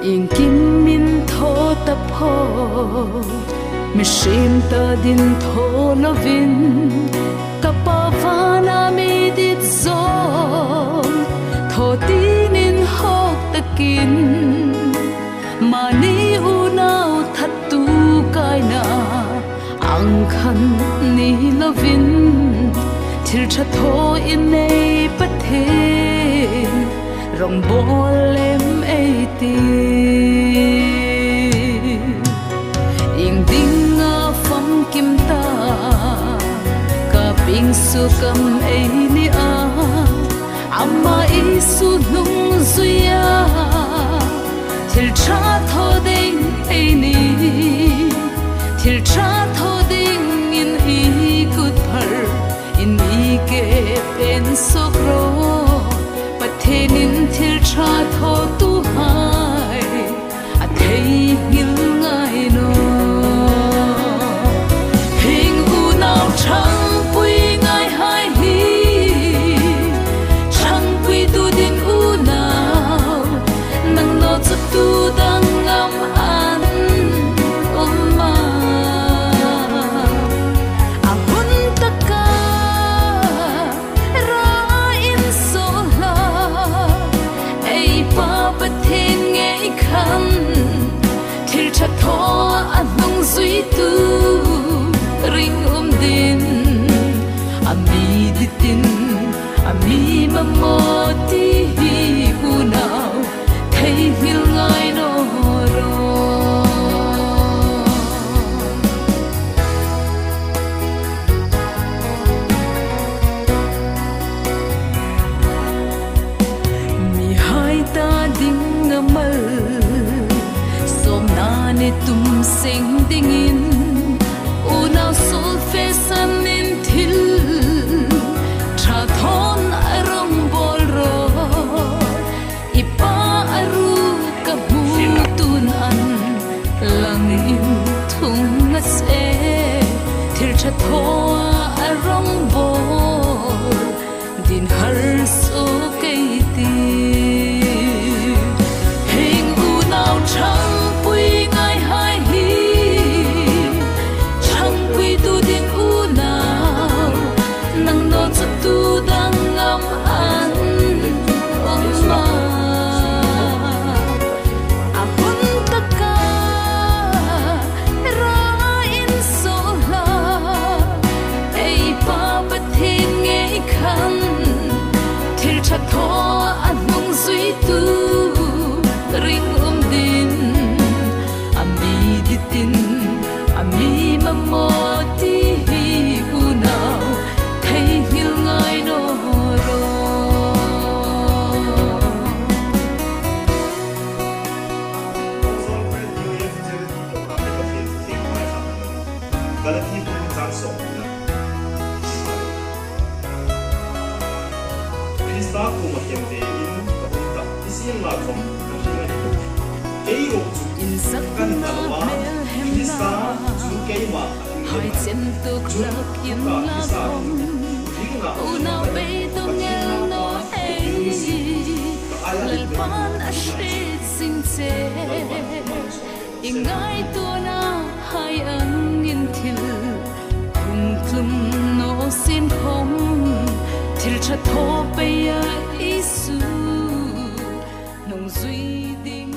yên kim min thô tập hồ mi sim ta din thô lovin kapavana mi dit zon thô tinin hok takin mani unau thattu kaina ang khan ni lovin thil tha tho in nei pathen rong bolem ti ing ding a phong kim ta ka ping su kam ei ni a amma isu nung zuya thil tha tho ding ei ni thil tha tho ding in i kut phar in i ke pen sokro pathenin thil tha tho tu hai a thei ngil ngai no hing u nau chang pui ngai hai hi chang pui tu din u nau nang no chu tu dang ngam an ma a hun taka ra in so la ei pa pathen nge kham thil tha tho a nung zui tu ring din ami ditin ami mamoti hi unau thei hil ngai no ro mi hai ta ding ngamal som na ne tum sing ding in unau sol fe san in thil tha thon arong bol ro ipa aru ka bu tun an lang in thung na se thil tha tho arong bol din har so kai ti hing u nau chang pui ngai hai hi chang pui tu din u nau nang no chu tu dang ngam an ma a hun taka ra in so la ei pa pathen nge kham thil tha tho an nung zui tu ring din ami ditin ami mamoti hi unau thei hil ngai no ro Krista kuma kemte in kapunta isin la kom in sak na mel hem Krista na chu keima hai chen tuk lak in la kom unau be to ngel no ei lal pan a shrit sin che ingai tu na hai ang in thil khum klum no sin khom thil tha tho pe ya isu nong zui ding